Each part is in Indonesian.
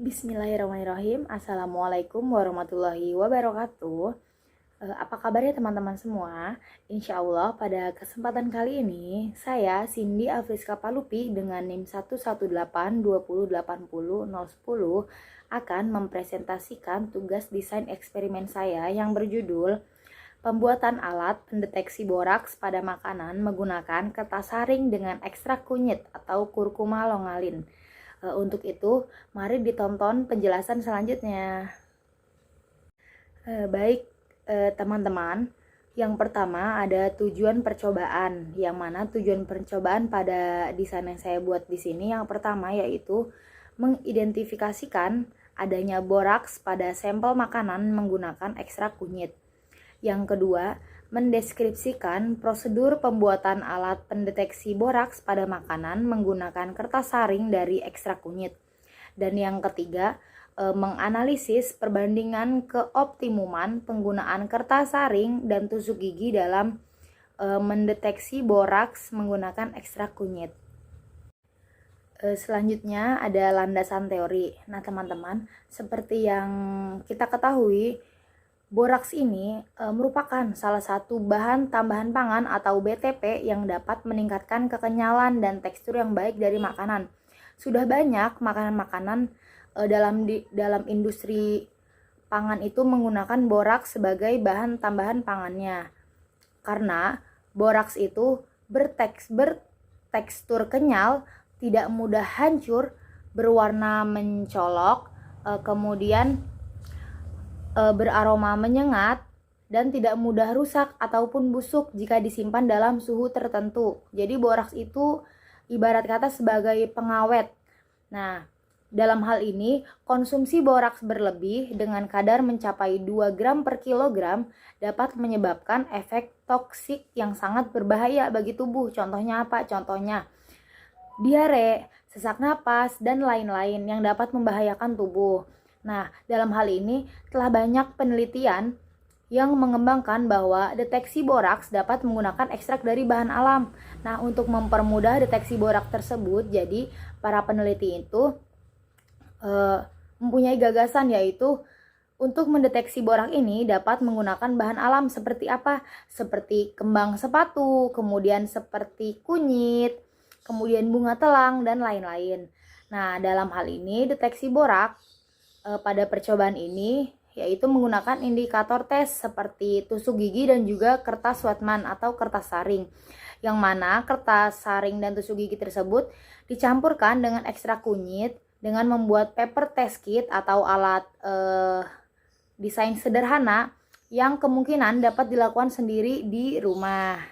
Bismillahirrahmanirrahim. Assalamualaikum warahmatullahi wabarakatuh. Apa kabarnya teman-teman semua? Insya Allah pada kesempatan kali ini saya Cindy Afriska Palupi dengan NIM 118208010 akan mempresentasikan tugas desain eksperimen saya yang berjudul Pembuatan alat pendeteksi boraks pada makanan menggunakan kertas saring dengan ekstrak kunyit atau kurkuma longalin. Untuk itu, mari ditonton penjelasan selanjutnya. Baik, teman-teman. Yang pertama ada tujuan percobaan, yang mana tujuan percobaan pada desain yang saya buat di sini yang pertama yaitu mengidentifikasikan adanya boraks pada sampel makanan menggunakan ekstrak kunyit. Yang kedua, mendeskripsikan prosedur pembuatan alat pendeteksi boraks pada makanan menggunakan kertas saring dari ekstrak kunyit. Dan yang ketiga, menganalisis perbandingan keoptimuman penggunaan kertas saring dan tusuk gigi dalam mendeteksi boraks menggunakan ekstrak kunyit. Selanjutnya ada landasan teori. Nah, teman-teman, seperti yang kita ketahui, boraks ini merupakan salah satu bahan tambahan pangan atau BTP yang dapat meningkatkan kekenyalan dan tekstur yang baik dari makanan. Sudah banyak makanan-makanan dalam industri pangan itu menggunakan boraks sebagai bahan tambahan pangannya. Karena boraks itu bertekstur kenyal, tidak mudah hancur, berwarna mencolok, kemudian beraroma menyengat dan tidak mudah rusak ataupun busuk jika disimpan dalam suhu tertentu. Jadi boraks itu ibarat kata sebagai pengawet. Nah, dalam hal ini konsumsi boraks berlebih dengan kadar mencapai 2 gram per kilogram dapat menyebabkan efek toksik yang sangat berbahaya bagi tubuh. Contohnya apa? Contohnya diare, sesak napas, dan lain-lain yang dapat membahayakan tubuh. Nah, dalam hal ini telah banyak penelitian yang mengembangkan bahwa deteksi boraks dapat menggunakan ekstrak dari bahan alam. Nah, untuk mempermudah deteksi boraks tersebut, jadi para peneliti itu mempunyai gagasan yaitu untuk mendeteksi borak ini dapat menggunakan bahan alam seperti apa? Seperti kembang sepatu, kemudian seperti kunyit, kemudian bunga telang, dan lain-lain. Nah, dalam hal ini deteksi borak pada percobaan ini yaitu menggunakan indikator tes seperti tusuk gigi dan juga kertas Whatman atau kertas saring, yang mana kertas saring dan tusuk gigi tersebut dicampurkan dengan ekstrak kunyit dengan membuat paper test kit atau alat desain sederhana yang kemungkinan dapat dilakukan sendiri di rumah.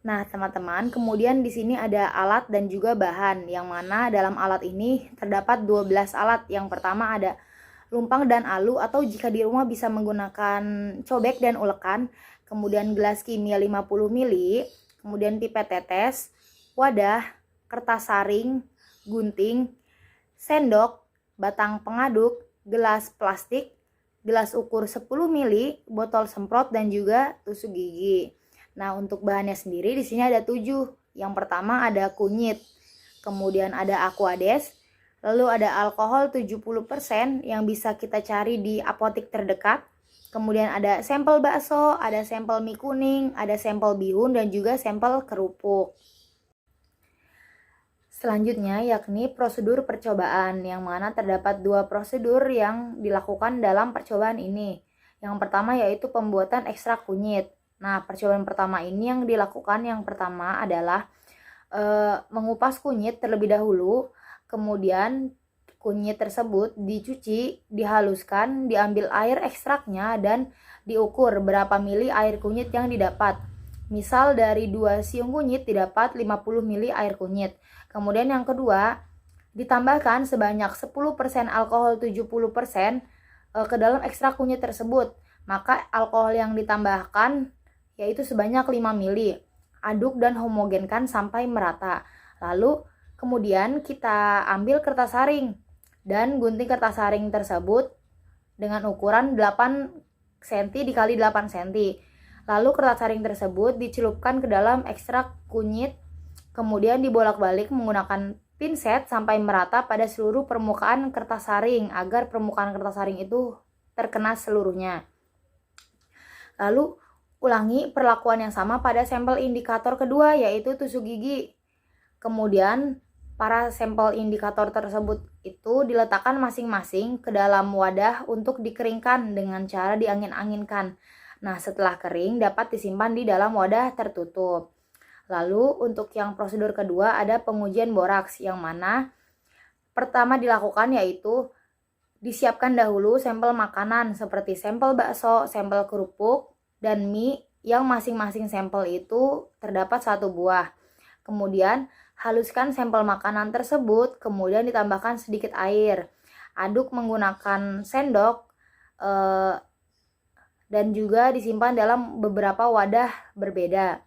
Nah, teman-teman, kemudian di sini ada alat dan juga bahan, yang mana dalam alat ini terdapat 12 alat. Yang pertama ada lumpang dan alu, atau jika di rumah bisa menggunakan cobek dan ulekan, kemudian gelas kimia 50 ml, kemudian pipet tetes, wadah, kertas saring, gunting, sendok, batang pengaduk, gelas plastik, gelas ukur 10 ml, botol semprot, dan juga tusuk gigi. Nah, untuk bahannya sendiri di sini ada 7. Yang pertama ada kunyit, kemudian ada aquades, lalu ada alkohol 70% yang bisa kita cari di apotek terdekat. Kemudian ada sampel bakso, ada sampel mie kuning, ada sampel bihun, dan juga sampel kerupuk. Selanjutnya yakni prosedur percobaan, yang mana terdapat 2 prosedur yang dilakukan dalam percobaan ini. Yang pertama yaitu pembuatan ekstrak kunyit. Nah, percobaan pertama ini yang dilakukan yang pertama adalah mengupas kunyit terlebih dahulu, kemudian kunyit tersebut dicuci, dihaluskan, diambil air ekstraknya, dan diukur berapa mili air kunyit yang didapat. Misal dari 2 siung kunyit didapat 50 mili air kunyit. Kemudian yang kedua, ditambahkan sebanyak 10% alkohol 70% ke dalam ekstrak kunyit tersebut. Maka alkohol yang ditambahkan yaitu sebanyak 5 mili. Aduk dan homogenkan sampai merata. Lalu kemudian kita ambil kertas saring dan gunting kertas saring tersebut dengan ukuran 8 cm dikali 8 cm. Lalu kertas saring tersebut dicelupkan ke dalam ekstrak kunyit, kemudian dibolak-balik menggunakan pinset sampai merata pada seluruh permukaan kertas saring agar permukaan kertas saring itu terkena seluruhnya. Lalu ulangi perlakuan yang sama pada sampel indikator kedua, yaitu tusuk gigi. Kemudian para sampel indikator tersebut itu diletakkan masing-masing ke dalam wadah untuk dikeringkan dengan cara diangin-anginkan. Nah, setelah kering dapat disimpan di dalam wadah tertutup. Lalu untuk yang prosedur kedua ada pengujian boraks, yang mana pertama dilakukan yaitu disiapkan dahulu sampel makanan seperti sampel bakso, sampel kerupuk, dan mie yang masing-masing sampel itu terdapat 1 buah. Kemudian haluskan sampel makanan tersebut, kemudian ditambahkan sedikit air. Aduk menggunakan sendok dan juga disimpan dalam beberapa wadah berbeda.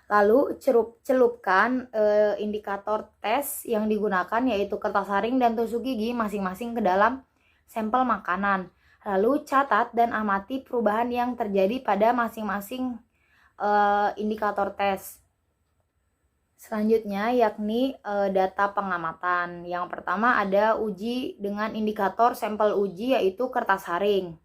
Lalu celupkan indikator tes yang digunakan, yaitu kertas saring dan tusuk gigi masing-masing ke dalam sampel makanan. Lalu catat dan amati perubahan yang terjadi pada masing-masing indikator tes. Selanjutnya yakni data pengamatan. Yang pertama ada uji dengan indikator sampel uji, yaitu kertas saring.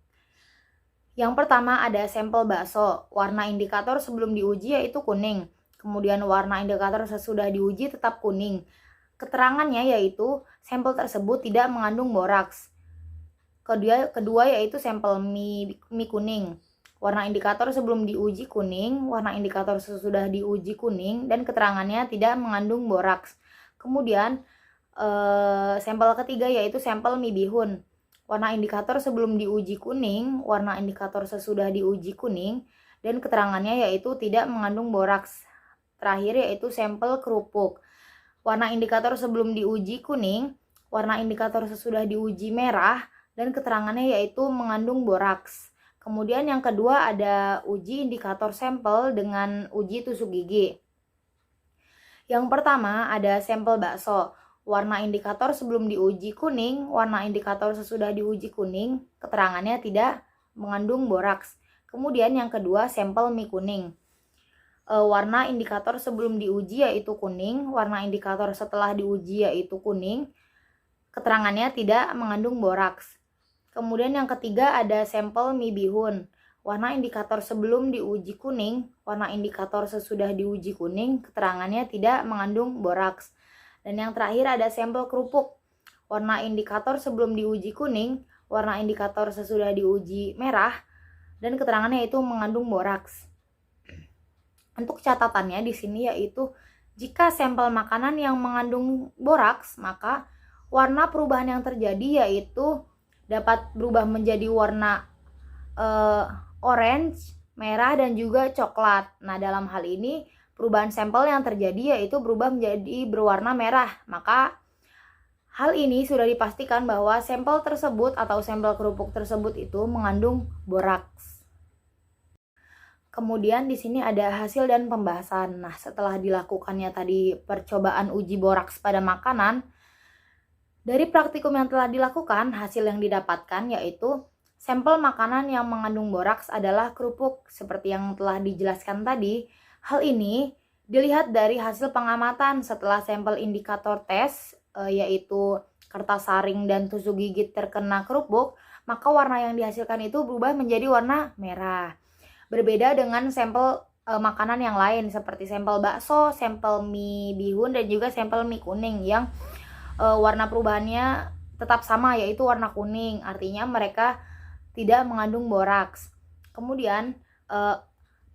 Yang pertama ada sampel bakso. Warna indikator sebelum diuji yaitu kuning. Kemudian warna indikator sesudah diuji tetap kuning. Keterangannya yaitu sampel tersebut tidak mengandung boraks. Kedua yaitu sampel mie kuning. Warna indikator sebelum diuji kuning, warna indikator sesudah diuji kuning, dan keterangannya tidak mengandung boraks. Kemudian sampel ketiga yaitu sampel mie bihun. Warna indikator sebelum diuji kuning, warna indikator sesudah diuji kuning, dan keterangannya yaitu tidak mengandung boraks. Terakhir yaitu sampel kerupuk. Warna indikator sebelum diuji kuning, warna indikator sesudah diuji merah, dan keterangannya yaitu mengandung boraks. Kemudian yang kedua ada uji indikator sampel dengan uji tusuk gigi. Yang pertama ada sampel bakso. Warna indikator sebelum diuji kuning, warna indikator sesudah diuji kuning, keterangannya tidak mengandung boraks. Kemudian yang kedua sampel mie kuning. Warna indikator sebelum diuji yaitu kuning, warna indikator setelah diuji yaitu kuning, keterangannya tidak mengandung boraks. Kemudian yang ketiga ada sampel mie bihun. Warna indikator sebelum diuji kuning, warna indikator sesudah diuji kuning, keterangannya tidak mengandung boraks. Dan yang terakhir ada sampel kerupuk. Warna indikator sebelum diuji kuning, warna indikator sesudah diuji merah, dan keterangannya itu mengandung boraks. Untuk catatannya di sini yaitu jika sampel makanan yang mengandung boraks, maka warna perubahan yang terjadi yaitu dapat berubah menjadi warna orange, merah, dan juga coklat. Nah, dalam hal ini perubahan sampel yang terjadi yaitu berubah menjadi berwarna merah. Maka hal ini sudah dipastikan bahwa sampel tersebut atau sampel kerupuk tersebut itu mengandung boraks. Kemudian di sini ada hasil dan pembahasan. Nah, setelah dilakukannya tadi percobaan uji boraks pada makanan, dari praktikum yang telah dilakukan, hasil yang didapatkan yaitu sampel makanan yang mengandung boraks adalah kerupuk. Seperti yang telah dijelaskan tadi, hal ini dilihat dari hasil pengamatan setelah sampel indikator tes, yaitu kertas saring dan tusuk gigi terkena kerupuk, maka warna yang dihasilkan itu berubah menjadi warna merah. Berbeda dengan sampel makanan yang lain seperti sampel bakso, sampel mie bihun, dan juga sampel mie kuning yang warna perubahannya tetap sama yaitu warna kuning. Artinya mereka tidak mengandung boraks. Kemudian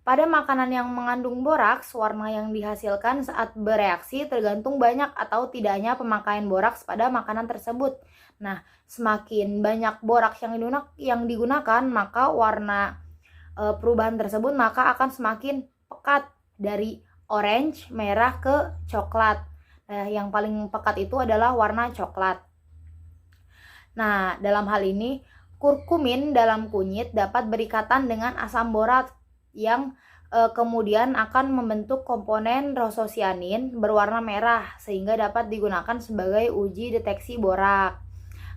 pada makanan yang mengandung boraks, warna yang dihasilkan saat bereaksi tergantung banyak atau tidaknya pemakaian boraks pada makanan tersebut. Nah, semakin banyak boraks yang digunakan, maka warna perubahan tersebut maka akan semakin pekat dari orange, merah ke coklat. Nah, yang paling pekat itu adalah warna coklat. Nah, dalam hal ini kurkumin dalam kunyit dapat berikatan dengan asam borat yang kemudian akan membentuk komponen rososianin berwarna merah sehingga dapat digunakan sebagai uji deteksi borak.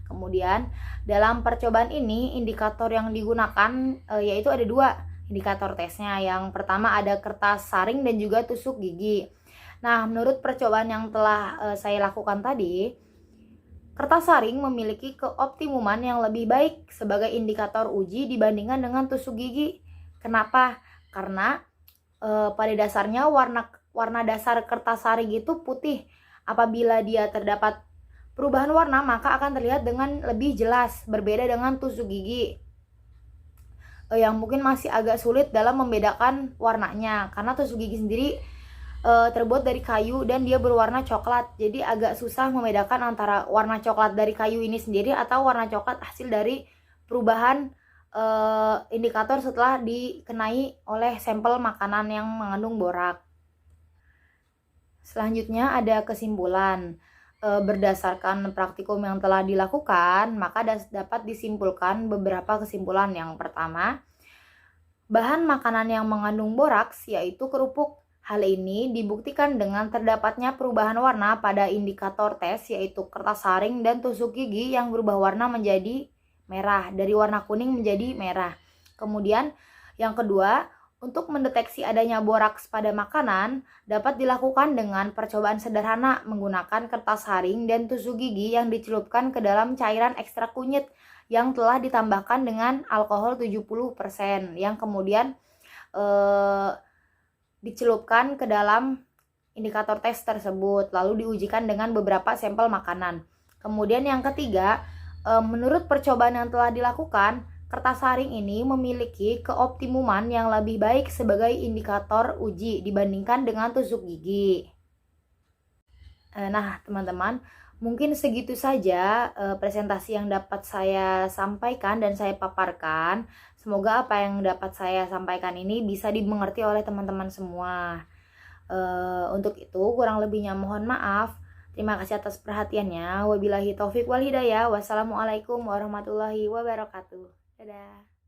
Kemudian dalam percobaan ini indikator yang digunakan yaitu ada 2 indikator tesnya. Yang pertama ada kertas saring dan juga tusuk gigi. Nah, menurut percobaan yang telah saya lakukan tadi, kertas saring memiliki keoptimuman yang lebih baik sebagai indikator uji dibandingkan dengan tusuk gigi. Kenapa? Karena pada dasarnya warna dasar kertas saring itu putih. Apabila dia terdapat perubahan warna, maka akan terlihat dengan lebih jelas, berbeda dengan tusuk gigi yang mungkin masih agak sulit dalam membedakan warnanya, karena tusuk gigi sendiri terbuat dari kayu dan dia berwarna coklat, jadi agak susah membedakan antara warna coklat dari kayu ini sendiri atau warna coklat hasil dari perubahan indikator setelah dikenai oleh sampel makanan yang mengandung borak. Selanjutnya ada kesimpulan. Berdasarkan praktikum yang telah dilakukan, maka dapat disimpulkan beberapa kesimpulan. Yang pertama, bahan makanan yang mengandung boraks yaitu kerupuk. Hal ini dibuktikan dengan terdapatnya perubahan warna pada indikator tes yaitu kertas saring dan tusuk gigi yang berubah warna menjadi merah, dari warna kuning menjadi merah. Kemudian yang kedua, untuk mendeteksi adanya boraks pada makanan dapat dilakukan dengan percobaan sederhana menggunakan kertas saring dan tusuk gigi yang dicelupkan ke dalam cairan ekstrak kunyit yang telah ditambahkan dengan alkohol 70% yang kemudian dicelupkan ke dalam indikator tes tersebut, lalu diujikan dengan beberapa sampel makanan. Kemudian yang ketiga, menurut percobaan yang telah dilakukan, kertas saring ini memiliki keoptimuman yang lebih baik sebagai indikator uji dibandingkan dengan tusuk gigi. Nah, teman-teman, mungkin segitu saja presentasi yang dapat saya sampaikan dan saya paparkan. Semoga apa yang dapat saya sampaikan ini bisa dimengerti oleh teman-teman semua. Untuk itu, kurang lebihnya mohon maaf. Terima kasih atas perhatiannya. Wabillahi taufik wal hidayah. Wassalamualaikum warahmatullahi wabarakatuh. Dadah.